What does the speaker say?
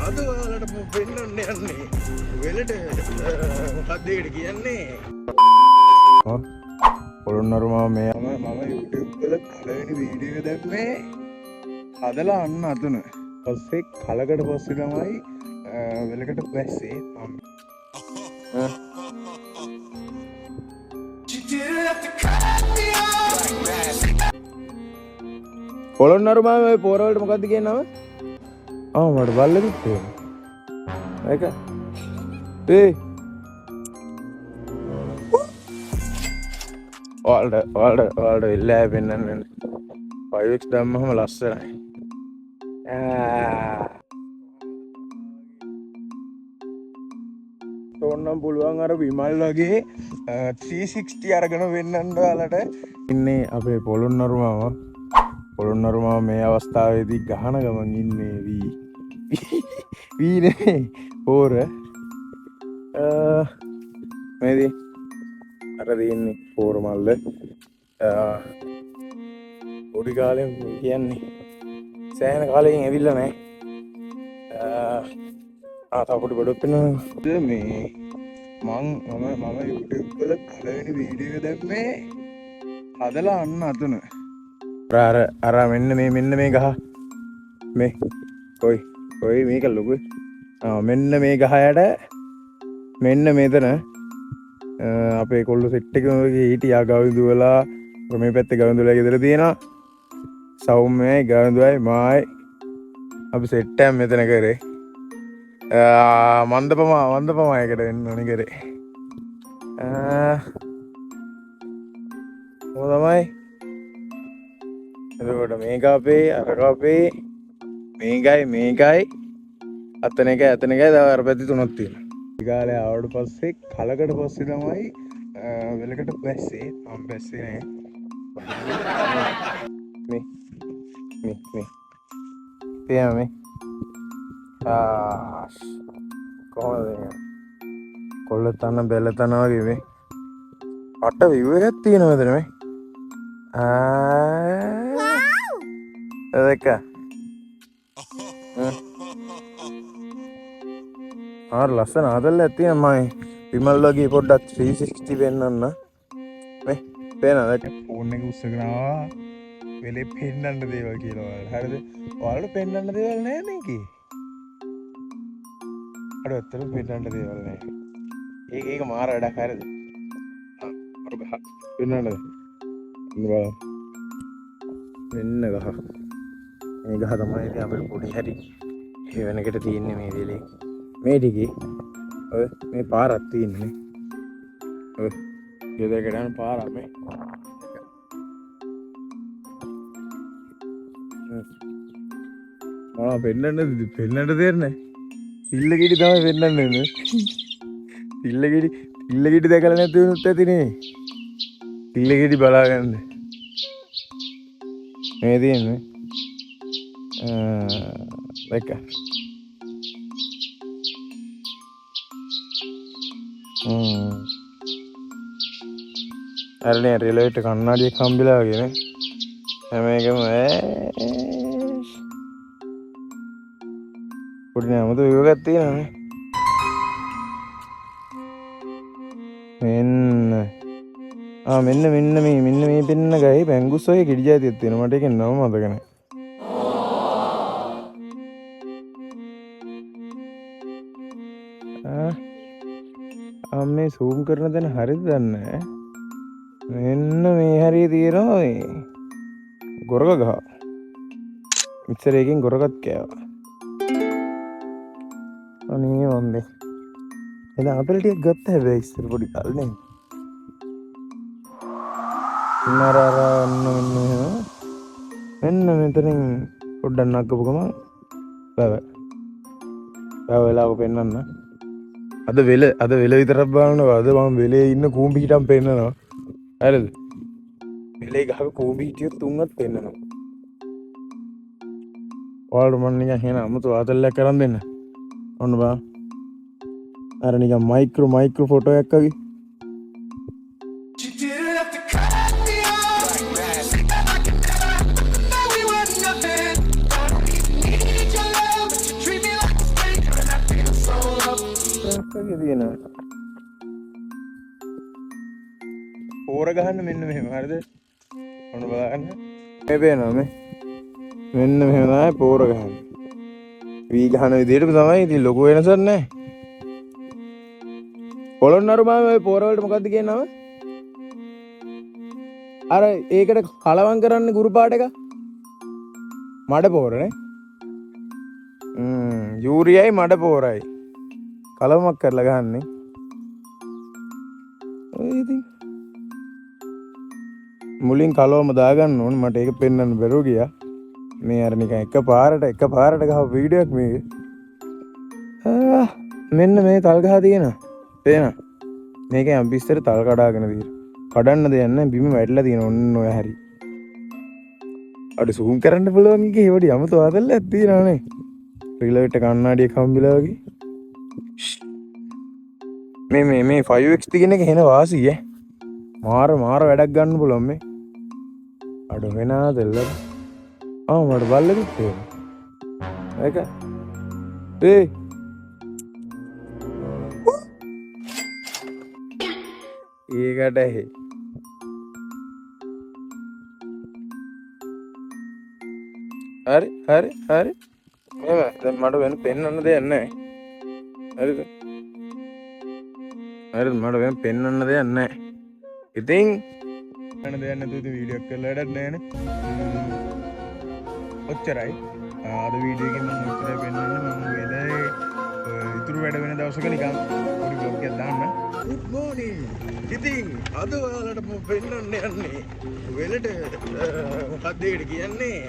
අද ඔයාලට පෙන්වන්න යන්නේ වෙලට මොකක්ද ඒකට කියන්නේ පොළොන්නරුව මම YouTube වල පළවෙනි වීඩියෝ එක දැම්මේ හදලා අන්න අතුන පස්සේ කලකට පස්සේ තමයි වෙලකට බැස්සේ පොළොන්නරුව මේ පොරවලට මොකද්ද කියනව මට බල්ලෙකුත් තියෙනවා ඒක ඔයාලට ඉල්ලා පෙන්නන්න 5x දැම්මම ලස්සනයි ඕන්නම් පුළුවන් අර විමල් වගේ 360 අරගෙන වෙන්නන්න ඔයාලට ඉන්නේ අපේ පොළොන්නරුව මේ අවස්ථාවේදී ගහන ගමන් ඉන්නේ වී නේ පෝර මේදී අර තියෙන්නේ පෝර මල්ල පොඩි කාලෙන් කියන්නේ සෑහෙන කාලෙකින් ඇවිල්ලා නැහැ තව පොඩි පෙන්නනවා මේ මම YouTube වල පළවෙනි වීඩියෝ එක දැම්මේ හදලා අන්න අතුන අර මෙන්න මේ ගහ මේ කොයි මේක ලොකු මෙන්න මේ ගහයට මෙන්න මෙතන අපේ කොල්ල සෙට් එක හිටියා ගවිඳුවලා මේ පැත්තේ ගවිඳුවලා ගෙදර තියෙනවා සෞම්‍යයි ගවිඳුවයි මායි අපි සෙට් එකක් මෙතන කරේ මන්දපමායකට වෙන්න ඕනේ කරේ තමයි එතකොට මේක අපේ අරක අපේ මේකයි අතන එකයි තව අර පැති තුනක් තියෙනවා. ඒ කාලේ ආවට පස්සේ කලකට පස්සේ තමයි වෙලකට බැස්සේ මම බැස්සේ නෑ. මේ තියා මේ කොහොමද කොල්ල තන බෙල්ල තන වගේ මේ අට විව් එකක් තියෙනවා මෙතන මේ ඒක ලස්සන ආදල්ල ඇතිය මයි විමල් වගේ පොඩ්ඩක් 360 වෙන්නන්න මේ පේනවද ෆෝන් එක උස්සගෙනවා වෙලේ පෙන්නන්න දේවල් කියලා හරිද ඔයාලට පෙන්නන්න දේවල් නැහැ මේකේ අර ඇත්තට පෙන්නන්න දේවල් නැහැ ඒක මාර වැඩක් හරිද අර ගහ පෙන්නන්නද මෙන්න ගහ මේ ගහ තමයි ඉතින් අපේ පොඩි හැටි ඒ වෙනකට තියෙන්නේ මේ වෙලේ මේ ටිකේ ඔය මේ පාරක් තියෙන්නේ ඔය ගෙදරකට යන පාරක් මේ පෙන්නන්න තේරෙන්නේ පිල්ල ගෙඩි තමයි පෙන්නන්න ඕනේ පිල්ල ගෙඩි දැකලා නැති වුණොත් ඇතිනේ පිල්ල ගෙඩි බලාගන්න මේ තියෙන්නේ දැක්ක අරනේ රිලෙට කන්නාඩියක් හම්බෙලා වගේ නේ හැම එකම පොඩි නෑමතු විවගත් තියෙනනේ මෙන්න මේ පෙන්න ගහේ පැංගුස් වගේ කිඩි ජාතියක් තියෙනවා මට ඒකේ නම මතක නැහැ මේ සූම් කරන තැන හරිද දන්නේ මෙන්න මේ හරිය තියෙනවා මේ ගොරක ගහ මික්සර් එකකින් ගොරකත් කෑවා අනේ වන්දේ එන අපිට ටිකක් ගත්ත හැබැයි ඉස්සර පොඩි කාලේ මෙන්න මෙතනින් පොඩ්ඩක් නක්කපු ගම වෙලාවක පෙන්නන්න අද වෙල විතරක් බලනවා අද මම වෙලේ ඉන්න කූඹි හිටම් පෙන්නනවා හරිද වෙලේ ගහක කූඹි හිටියොත් තුන්වත් පෙන්නනවා ඔයාලට මම නිකන් හේන අමුතු ආතල්ලයක් කරන් දෙන්න ඔන්න බා අර නිකන් මයික්‍රෝ ෆොටෝ එකක් වගේ වගේ තියෙනවා. පෝර ගහන්න මෙන්න මෙහෙම හරිද? ඔන්න බලන්න. මේ පේනවා මේ. මෙන්න මෙහෙම තමයි පෝර ගහන්නේ. වී ගහන විදිහටම තමයි. ඉතින් ලොකු වෙනසක් නැහැ. පොළොන්නරු මාමේ ඔය පෝර වලට මොකද්ද කියන්නේ නම? අර ඒකට කලවම් කරන්නේ ගුරු පාට එක. මඩ පෝරනේ. යූරියයි මඩ පෝරයි. කලවමක් කරලා ගහන්නේ. ඔය ඉතින් මුලින් කලවම දාගන්න ඕන. මට ඒක පෙන්වන්න බැරුව ගියා. මේ අර නිකන් එකපාරට ගහපු වීඩියෝ එකක් මේක. මෙන්න මේ තල් ගහ තියෙනවා. පේනවා. මේකෙන් අපි ඉස්සර තල් කඩාගෙන දීලා. කඩන්න දෙයක් නැහැ. බිම වැටලා තියෙන ඔන්න ඔය හැරි. අර සූම් කරන්න පුළුවන් එකේ ඒවඩි අමුතු ආදල්ලක් තියෙනවානේ. රිලෙට කණ්ණාඩියක් හම්බිලා වගේ. මේ 5x කියන එක එන වාසිය ඈ. මාර වැඩක් ගන්න පුළුවන් මේ. අඩ වෙනා දෙල්ල. මට බල්ලෙකුත් තියෙනවා. ඒක. ඒකට ඇහි. හරි. දැන් මට වෙන පෙන්වන්න දෙයක් නැහැ. හරිද? මට වෙන පෙන්වන්න දෙයක් නැහැ. ඉතින් වෙන දෙයක් නැතුව ඉතින් වීඩියෝ එක කරලා වැඩක් නැහැ නේ. ඔච්චරයි. අද වීඩියෝ එකෙන් මම ඔච්චරයි පෙන්වන්නේ. මම වෙලේ ඉතුරු වැඩ වෙන දවසක නිකන් පොඩි බ්ලොග් එකක් දාන්න. good morning. ඉතින් අද ඔයාලට පෙන්වන්න යන්නේ වෙලට මොකක්ද ඒකට කියන්නේ?